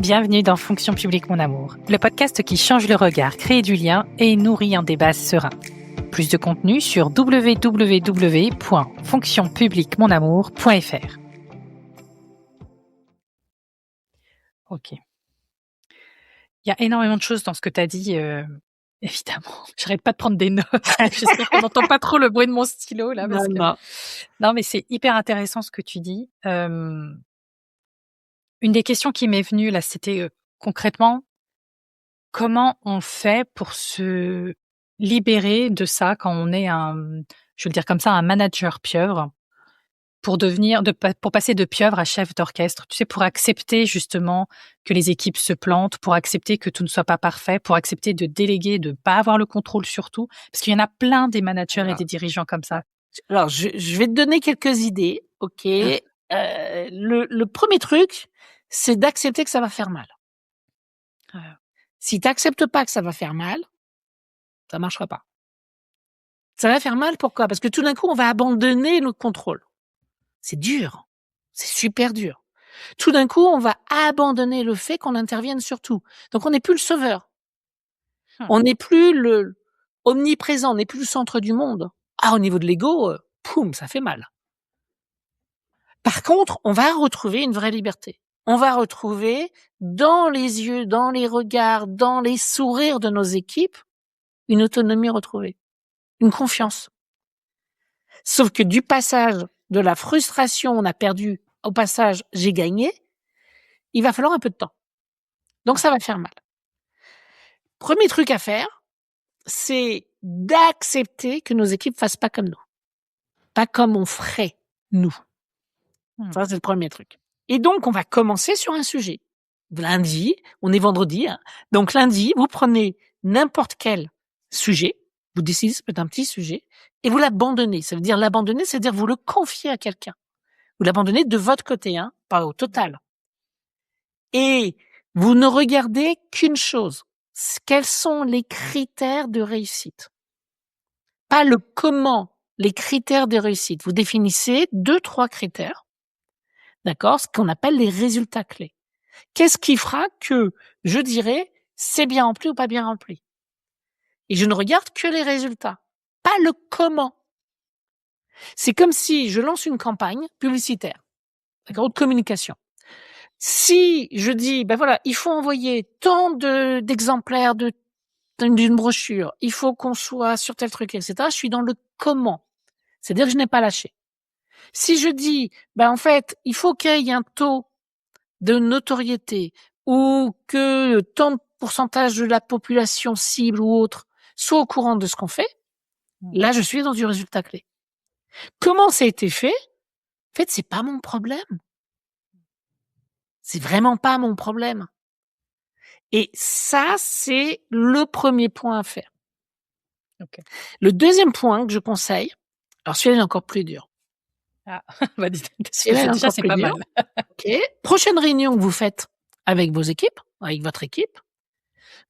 Bienvenue dans Fonction publique mon amour, le podcast qui change le regard, crée du lien et nourrit un débat serein. Plus de contenu sur www.fonctionpubliquemonamour.fr. Ok. Il y a énormément de choses dans ce que tu as dit, évidemment. J'arrête pas de prendre des notes. J'espère qu'on n'entend pas trop le bruit de mon stylo là. Non, mais c'est hyper intéressant ce que tu dis. Une des questions qui m'est venue là, c'était concrètement, comment on fait pour se libérer de ça quand on est je veux le dire comme ça, un manager pieuvre, pour passer de pieuvre à chef d'orchestre, tu sais, pour accepter justement que les équipes se plantent, pour accepter que tout ne soit pas parfait, pour accepter de déléguer, de pas avoir le contrôle sur tout, parce qu'il y en a plein des managers et des dirigeants comme ça. Alors, je vais te donner quelques idées, ok. Le premier truc, c'est d'accepter que ça va faire mal. Si tu n'acceptes pas que ça va faire mal, ça marchera pas. Ça va faire mal, pourquoi? Parce que tout d'un coup, on va abandonner notre contrôle. C'est dur. C'est super dur. Tout d'un coup, on va abandonner le fait qu'on intervienne sur tout. Donc, on n'est plus le sauveur. On n'est plus le omniprésent, on n'est plus le centre du monde. Au niveau de l'ego, poum, ça fait mal. Par contre, on va retrouver une vraie liberté. On va retrouver dans les yeux, dans les regards, dans les sourires de nos équipes, une autonomie retrouvée, une confiance. Sauf que du passage de la frustration, on a perdu, au passage, j'ai gagné, il va falloir un peu de temps. Donc ça va faire mal. Premier truc à faire, c'est d'accepter que nos équipes fassent pas comme nous. Pas comme on ferait, nous. Ça, c'est le premier truc. Et donc, on va commencer sur un sujet. Lundi, on est vendredi, hein. Donc lundi, vous prenez n'importe quel sujet, vous décidez, c'est peut-être un petit sujet, et vous l'abandonnez. Ça veut dire l'abandonner, c'est-à-dire vous le confiez à quelqu'un. Vous l'abandonnez de votre côté, hein, pas au total. Et vous ne regardez qu'une chose. Quels sont les critères de réussite? Pas le comment, les critères de réussite. Vous définissez 2-3 critères. D'accord? Ce qu'on appelle les résultats clés. Qu'est-ce qui fera que je dirais c'est bien rempli ou pas bien rempli? Et je ne regarde que les résultats, pas le comment. C'est comme si je lance une campagne publicitaire, d'accord, de communication. Si je dis, ben voilà, il faut envoyer tant d'exemplaires d'une brochure, il faut qu'on soit sur tel truc, etc. Je suis dans le comment. C'est-à-dire que je n'ai pas lâché. Si je dis, ben en fait, il faut qu'il y ait un taux de notoriété ou que tant de pourcentage de la population cible ou autre soit au courant de ce qu'on fait, là, je suis dans du résultat clé. Comment ça a été fait? En fait, c'est pas mon problème. C'est vraiment pas mon problème. Et ça, c'est le premier point à faire. Okay. Le deuxième point que je conseille, alors celui-là est encore plus dur. Bah, déjà, c'est pas mal. Okay. Prochaine réunion que vous faites avec vos équipes, avec votre équipe,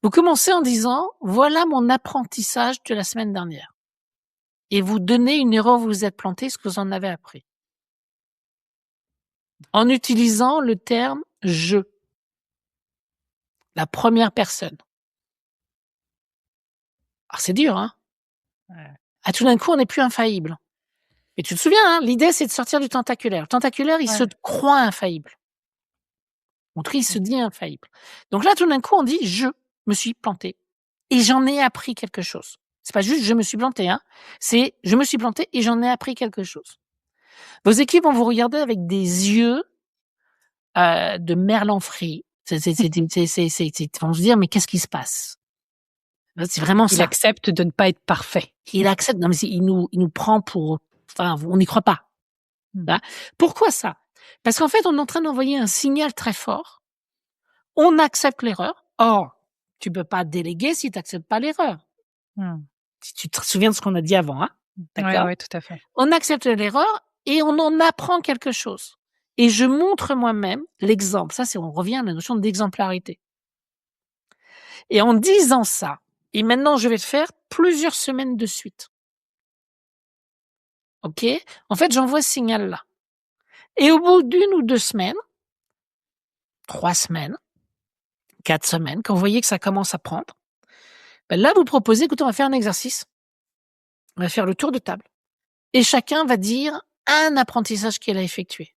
vous commencez en disant, voilà mon apprentissage de la semaine dernière. Et vous donnez une erreur où vous vous êtes planté, ce que vous en avez appris. En utilisant le terme je. La première personne. Alors c'est dur, hein? Ouais. Tout d'un coup, on n'est plus infaillible. Et tu te souviens, hein, l'idée, c'est de sortir du tentaculaire. Le tentaculaire, il se croit infaillible. Il se dit infaillible. Donc là, tout d'un coup, on dit je me suis planté. Et j'en ai appris quelque chose. C'est pas juste je me suis planté, hein. C'est je me suis planté et j'en ai appris quelque chose. Vos équipes vont vous regarder avec des yeux de merlan frit. Ils vont se dire mais qu'est-ce qui se passe? C'est vraiment ça. Il accepte de ne pas être parfait. Il accepte. Non mais il nous prend pour. Enfin, on n'y croit pas. Là. Pourquoi ça? Parce qu'en fait, on est en train d'envoyer un signal très fort. On accepte l'erreur. Or, tu peux pas déléguer si tu n'acceptes pas l'erreur. Si tu te souviens de ce qu'on a dit avant, hein? D'accord? Oui, tout à fait. On accepte l'erreur et on en apprend quelque chose. Et je montre moi-même l'exemple. Ça, on revient à la notion d'exemplarité. Et en disant ça, et maintenant je vais le faire plusieurs semaines de suite. Ok? En fait, j'envoie ce signal-là. Et au bout d'1 ou 2 semaines, 3 semaines, 4 semaines, quand vous voyez que ça commence à prendre, là, vous proposez: «Écoutez, on va faire un exercice. On va faire le tour de table et chacun va dire un apprentissage qu'il a effectué».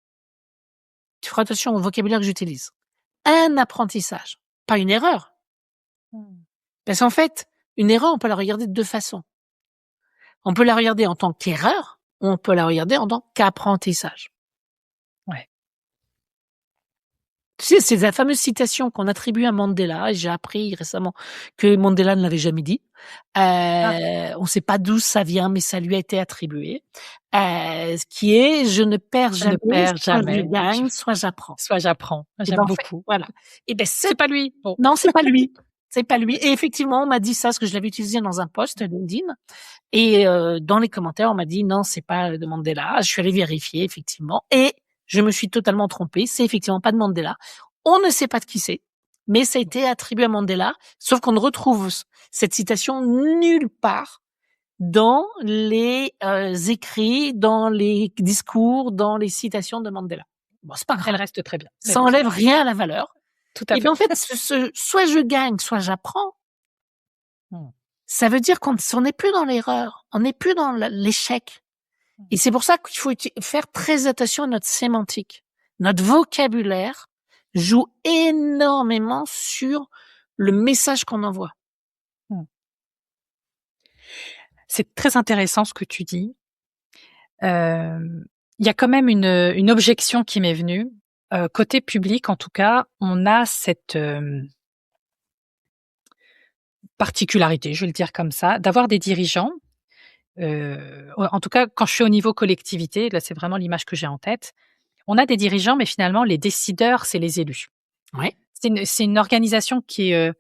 Tu feras attention au vocabulaire que j'utilise. Un apprentissage, pas une erreur. Mmh. Parce qu'en fait, une erreur, on peut la regarder de 2 façons. On peut la regarder en tant qu'erreur ou on peut la regarder en tant qu'apprentissage. Ouais. Tu sais, c'est la fameuse citation qu'on attribue à Mandela et j'ai appris récemment que Mandela ne l'avait jamais dit. Ah, On sait pas d'où ça vient, mais ça lui a été attribué. Ce qui est: «Je ne perds je ne jamais, perds soit je jamais, gagne, soit j'apprends». soit j'apprends. Et J'aime ben, en fait, beaucoup. voilà. Et ben, C'est pas lui. Bon. non, c'est pas lui. C'est pas lui. Et effectivement, on m'a dit ça, parce que je l'avais utilisé dans un post LinkedIn. Et dans les commentaires, on m'a dit: «Non, c'est pas de Mandela». Je suis allée vérifier effectivement et je me suis totalement trompée. C'est effectivement pas de Mandela. On ne sait pas de qui c'est, mais ça a été attribué à Mandela, sauf qu'on ne retrouve cette citation nulle part dans les, écrits, dans les discours, dans les citations de Mandela. Bon, c'est pas Elle grave. reste très bien. Mais Ça bon, enlève rien à la valeur. tout à Et bien, fait. en fait, soit je gagne, soit j'apprends, Mmh. ça veut dire on n'est plus dans l'erreur, on n'est plus dans l'échec. Mmh. Et c'est pour ça qu'il faut faire très attention à notre sémantique. Notre vocabulaire joue énormément sur le message qu'on envoie. Mmh. C'est très intéressant ce que tu dis. Il y a quand même une objection qui m'est venue. Côté public, en tout cas, on a cette, particularité, je vais le dire comme ça, d'avoir des dirigeants, en tout cas, quand je suis au niveau collectivité, là, c'est vraiment l'image que j'ai en tête. On a des dirigeants, mais finalement, les décideurs, c'est les élus. Ouais. C'est une organisation qui est,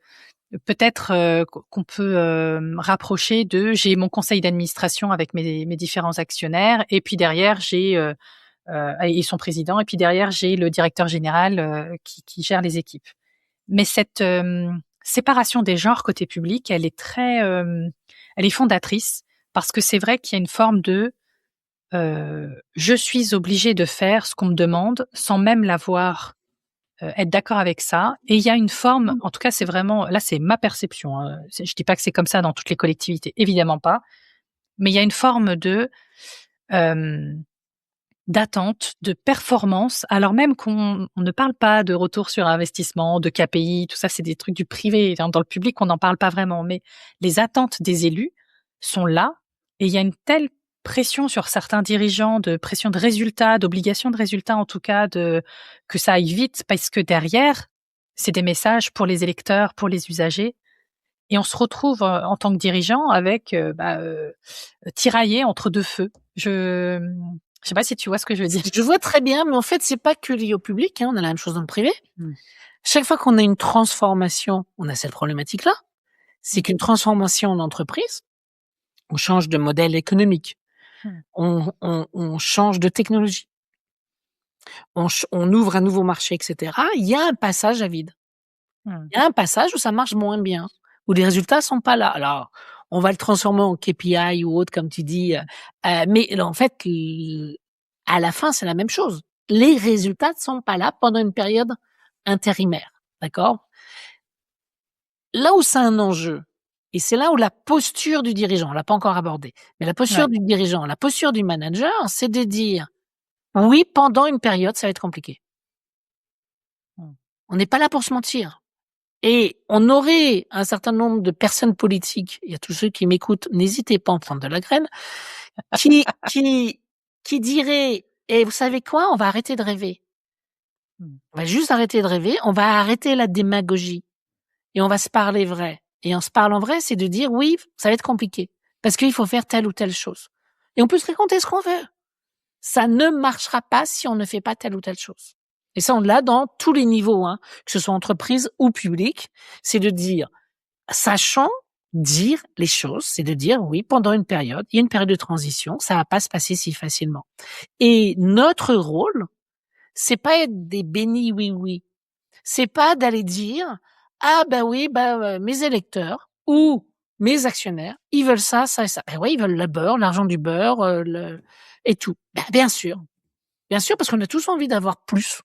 peut-être, qu'on peut, rapprocher de j'ai mon conseil d'administration avec mes différents actionnaires et puis derrière j'ai, et son président et puis derrière j'ai le directeur général, qui gère les équipes. Mais cette, séparation des genres côté public, elle est très, elle est fondatrice parce que c'est vrai qu'il y a une forme de, je suis obligé de faire ce qu'on me demande sans même l'avoir être d'accord avec ça et il y a une forme, en tout cas, c'est vraiment là, c'est ma perception, hein, je dis pas que c'est comme ça dans toutes les collectivités, évidemment pas, mais il y a une forme de, hem, d'attente, de performance, alors même qu'on ne parle pas de retour sur investissement, de KPI, tout ça, c'est des trucs du privé. Dans le public, on n'en parle pas vraiment, mais les attentes des élus sont là et il y a une telle pression sur certains dirigeants, de pression de résultats, d'obligation de résultats en tout cas, de que ça aille vite parce que derrière, c'est des messages pour les électeurs, pour les usagers et on se retrouve, en tant que dirigeant avec, tiraillé entre 2 feux. Je sais pas si tu vois ce que je veux dire? Je vois très bien, mais en fait, c'est pas que lié au public, hein, on a la même chose dans le privé. Mmh. Chaque fois qu'on a une transformation, on a cette problématique-là. C'est qu'une transformation d'entreprise, on change de modèle économique, Mmh. on change de technologie, on ouvre un nouveau marché, et cetera. Il y a un passage à vide. Mmh. Il y a un passage où ça marche moins bien, où les résultats sont pas là. Alors, on va le transformer en KPI ou autre, comme tu dis, mais en fait, à la fin, c'est la même chose. Les résultats ne sont pas là pendant une période intérimaire, d'accord? Là où c'est un enjeu, et c'est là où la posture du dirigeant, on l'a pas encore abordé, mais la posture Ouais. du dirigeant, la posture du manager, c'est de dire: «Oui, pendant une période, ça va être compliqué». Mmh. On n'est pas là pour se mentir. Et on aurait un certain nombre de personnes politiques, il y a tous ceux qui m'écoutent, n'hésitez pas à en prendre de la graine, qui qui qui diraient: «Et vous savez quoi? On va arrêter de rêver. Mmh. On va juste arrêter de rêver, on va arrêter la démagogie et on va se parler vrai». Et en se parlant vrai, c'est de dire: «Oui, ça va être compliqué parce qu'il faut faire telle ou telle chose». Et on peut se raconter ce qu'on veut. Ça ne marchera pas si on ne fait pas telle ou telle chose. Et ça, on l'a dans tous les niveaux, hein, que ce soit entreprise ou public, c'est de dire sachant dire les choses, c'est de dire: «Oui, pendant une période, il y a une période de transition, ça va pas se passer si facilement». Et notre rôle, c'est pas être des bénis oui-oui. C'est pas d'aller dire: «Ah bah oui, mes électeurs ou mes actionnaires, ils veulent ça, ça et ça». Ben oui, ils veulent le beurre, l'argent du beurre, le et tout. Ben, bien sûr, parce qu'on a tous envie d'avoir plus.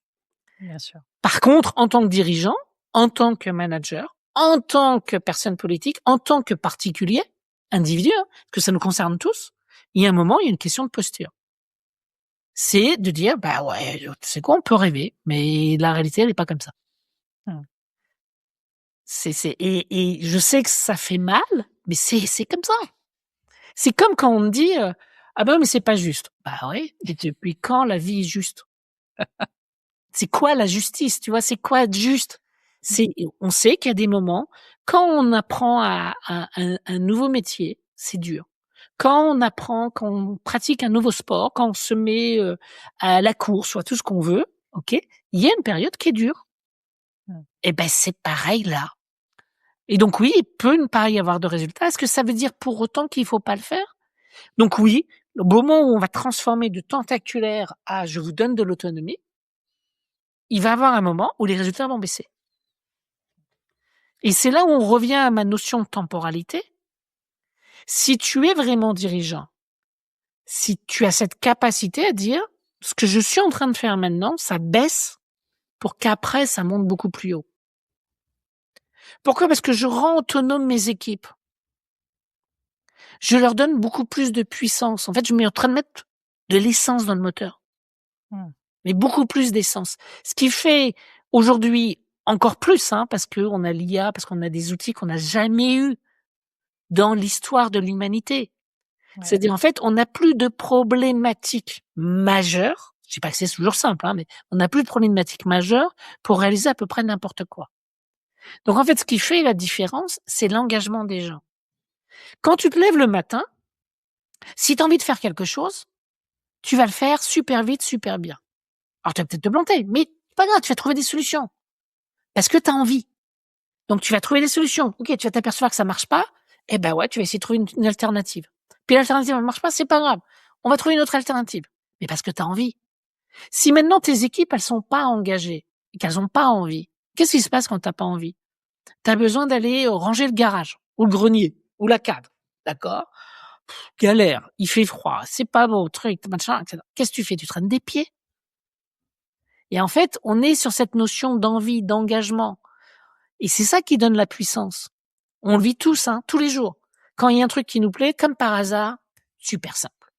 Bien sûr. Par contre, en tant que dirigeant, en tant que manager, en tant que personne politique, en tant que particulier, individu, hein, parce que ça nous concerne tous, il y a un moment, il y a une question de posture. C'est de dire, bah ouais, tu sais quoi, on peut rêver, mais la réalité, elle est pas comme ça. Mmh. Et je sais que ça fait mal, mais c'est comme ça. C'est comme quand on me dit, ah ben mais c'est pas juste. Bah oui, et depuis quand la vie est juste? C'est quoi la justice, tu vois? C'est quoi être juste? On sait qu'il y a des moments, quand on apprend à un nouveau métier, c'est dur. Quand on pratique un nouveau sport, quand on se met, à la course ou à tout ce qu'on veut, OK? Il y a une période qui est dure. Mmh. Et ben, c'est pareil là. Et donc oui, il peut ne pas y avoir de résultat. Est-ce que ça veut dire pour autant qu'il faut pas le faire? Donc oui, au moment où on va transformer du tentaculaire à «je vous donne de l'autonomie», il va y avoir un moment où les résultats vont baisser. Et c'est là où on revient à ma notion de temporalité. Si tu es vraiment dirigeant, si tu as cette capacité à dire: «Ce que je suis en train de faire maintenant, ça baisse pour qu'après ça monte beaucoup plus haut». Pourquoi? Parce que je rends autonome mes équipes. Je leur donne beaucoup plus de puissance. En fait, je mets en train de mettre de l'essence dans le moteur. Mmh. Mais beaucoup plus d'essence. Ce qui fait aujourd'hui encore plus, hein, parce qu'on a l'IA, parce qu'on a des outils qu'on n'a jamais eus dans l'histoire de l'humanité. Ouais. C'est-à-dire, en fait, on n'a plus de problématiques majeures. Je dis pas que c'est toujours simple, hein, mais on n'a plus de problématiques majeures pour réaliser à peu près n'importe quoi. Donc, en fait, ce qui fait la différence, c'est l'engagement des gens. Quand tu te lèves le matin, si tu as envie de faire quelque chose, tu vas le faire super vite, super bien. Alors, tu vas peut-être te planter, mais c'est pas grave, tu vas trouver des solutions. Parce que tu as envie. Donc tu vas trouver des solutions. OK, tu vas t'apercevoir que ça marche pas, eh ben ouais, tu vas essayer de trouver une alternative. Puis l'alternative elle marche pas, c'est pas grave. On va trouver une autre alternative. Mais parce que tu as envie. Si maintenant tes équipes, elles sont pas engagées et qu'elles ont pas envie, qu'est-ce qui se passe quand tu as pas envie? Tu as besoin d'aller ranger le garage ou le grenier ou la cave. D'accord? Galère, il fait froid, c'est pas beau, truc, machin, etc. Qu'est-ce que tu fais? Tu traînes des pieds. Et en fait, on est sur cette notion d'envie, d'engagement. Et c'est ça qui donne la puissance. On le vit tous, hein, tous les jours. Quand il y a un truc qui nous plaît, comme par hasard, super simple.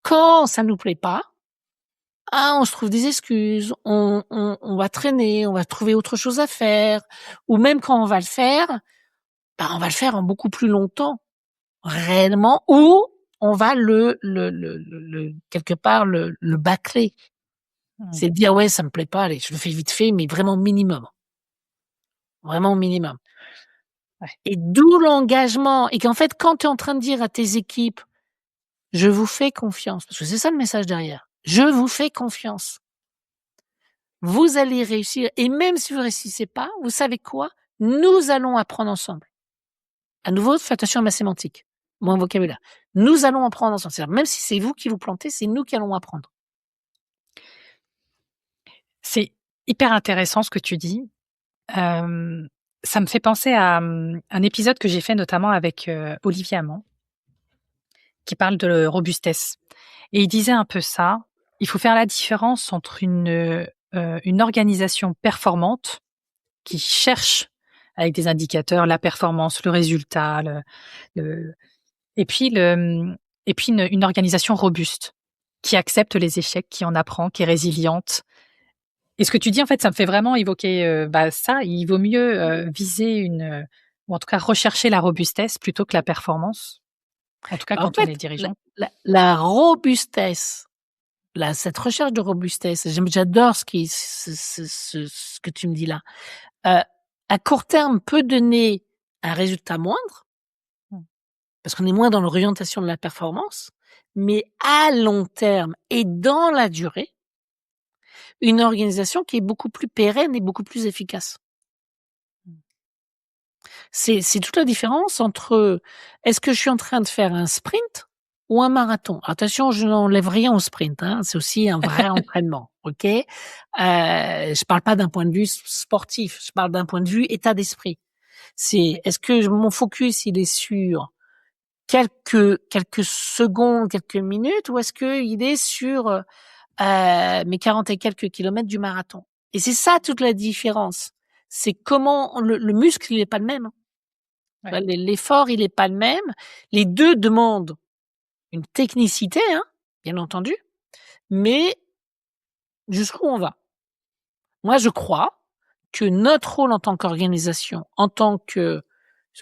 Quand ça nous plaît pas, ah, on se trouve des excuses, on va traîner, on va trouver autre chose à faire, ou même quand on va le faire, bah, on va le faire en beaucoup plus longtemps, réellement, ou on va quelque part le bâcler. Mmh. C'est de dire ouais, ça me plaît pas, allez, je le fais vite fait, mais vraiment minimum, vraiment minimum. Ouais. Et d'où l'engagement, et qu'en fait, quand tu es en train de dire à tes équipes: «Je vous fais confiance», parce que c'est ça le message derrière. «Je vous fais confiance. Vous allez réussir et même si vous réussissez pas, vous savez quoi? Nous allons apprendre ensemble». À nouveau, fais attention à ma sémantique, mon vocabulaire. Nous allons apprendre ensemble. C'est-à-dire même si c'est vous qui vous plantez, c'est nous qui allons apprendre. C'est hyper intéressant ce que tu dis. Hem, Ça me fait penser à, un épisode que j'ai fait notamment avec, Olivier Hamon, qui parle de robustesse et il disait un peu ça. Il faut faire la différence entre une organisation performante qui cherche avec des indicateurs la performance, le résultat, le et puis une organisation robuste qui accepte les échecs, qui en apprend, qui est résiliente. Et ce que tu dis, en fait, ça me fait vraiment évoquer, ça. Il vaut mieux, viser ou en tout cas rechercher la robustesse plutôt que la performance. En tout cas, En quand on fait, est la dirigeant. la la robustesse, cette recherche de robustesse, j'adore ce que tu me dis là. Heu, à court terme, peut donner un résultat moindre, Mmh. parce qu'on est moins dans l'orientation de la performance, mais à long terme et dans la durée, une organisation qui est beaucoup plus pérenne et beaucoup plus efficace. Mmh. C'est toute la différence entre, est-ce que je suis en train de faire un sprint ou un marathon? Attention, je n'enlève rien au sprint, hein, c'est aussi un vrai entraînement, OK? Je parle pas d'un point de vue sportif, je parle d'un point de vue état d'esprit. Est-ce que mon focus, il est sur quelques secondes, quelques minutes, ou est-ce qu'il est sur, mes 40 et quelques kilomètres du marathon? Et c'est ça toute la différence. c'est comment le muscle, il est pas le même. Tu vois, l'effort, il est pas le même. Les 2 demandent une technicité, bien entendu, mais jusqu'où on va? Moi, je crois que notre rôle en tant qu'organisation, en tant que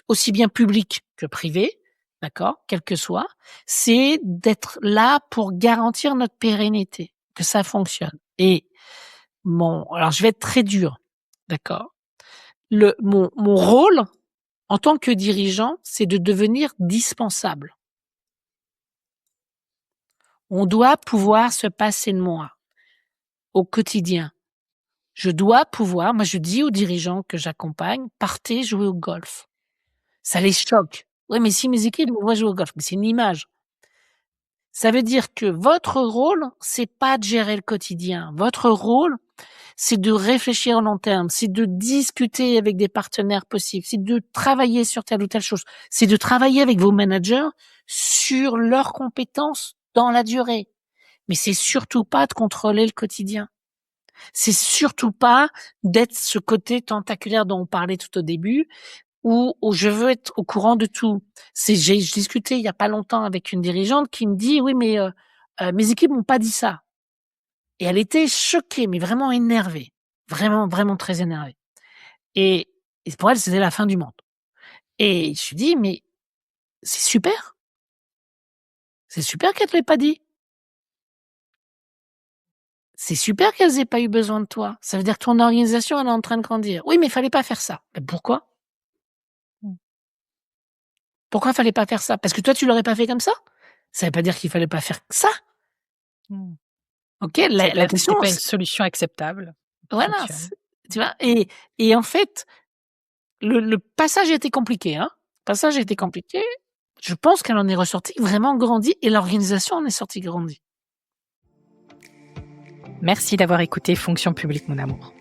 aussi bien public que privé, d'accord, quel que soit, c'est d'être là pour garantir notre pérennité, que ça fonctionne. Et alors je vais être très dur, d'accord. Mon rôle en tant que dirigeant, c'est de devenir dispensable. On doit pouvoir se passer de moi au quotidien. Je dois pouvoir, moi je dis aux dirigeants que j'accompagne, partez jouer au golf. Ça les choque. Ouais, mais si mes équipes me voient jouer au golf, mais c'est une image. Ça veut dire que votre rôle, c'est pas de gérer le quotidien. Votre rôle, c'est de réfléchir au long terme, c'est de discuter avec des partenaires possibles, c'est de travailler sur telle ou telle chose, c'est de travailler avec vos managers sur leurs compétences dans la durée. Mais c'est surtout pas de contrôler le quotidien. C'est surtout pas d'être ce côté tentaculaire dont on parlait tout au début, où je veux être au courant de tout. J'ai discuté il y a pas longtemps avec une dirigeante qui me dit: «Oui, mais mes équipes m'ont pas dit ça». Et elle était choquée, mais vraiment énervée. Vraiment, vraiment très énervée. Et pour elle, c'était la fin du monde. Et je lui dis: «Mais c'est super. C'est super qu'elle te l'ait pas dit. C'est super qu'elles aient pas eu besoin de toi. Ça veut dire que ton organisation, elle est en train de grandir». «Oui, mais il fallait pas faire ça». «Mais pourquoi? Mmh. Pourquoi fallait pas faire ça? Parce que toi, tu l'aurais pas fait comme ça? Ça veut pas dire qu'il fallait pas faire ça». Mmh. OK, la question C'était pas une c'est solution acceptable, voilà, fonctionnelle. tu vois? Et en fait, le passage a été compliqué, Le passage a été compliqué. Je pense qu'elle en est ressortie vraiment grandie et l'organisation en est sortie grandie. Merci d'avoir écouté Fonction publique mon amour.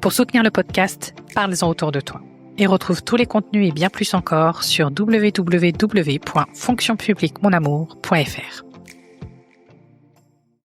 Pour soutenir le podcast, parle-en autour de toi. Et retrouve tous les contenus et bien plus encore sur www.fonctionpubliquemonamour.fr.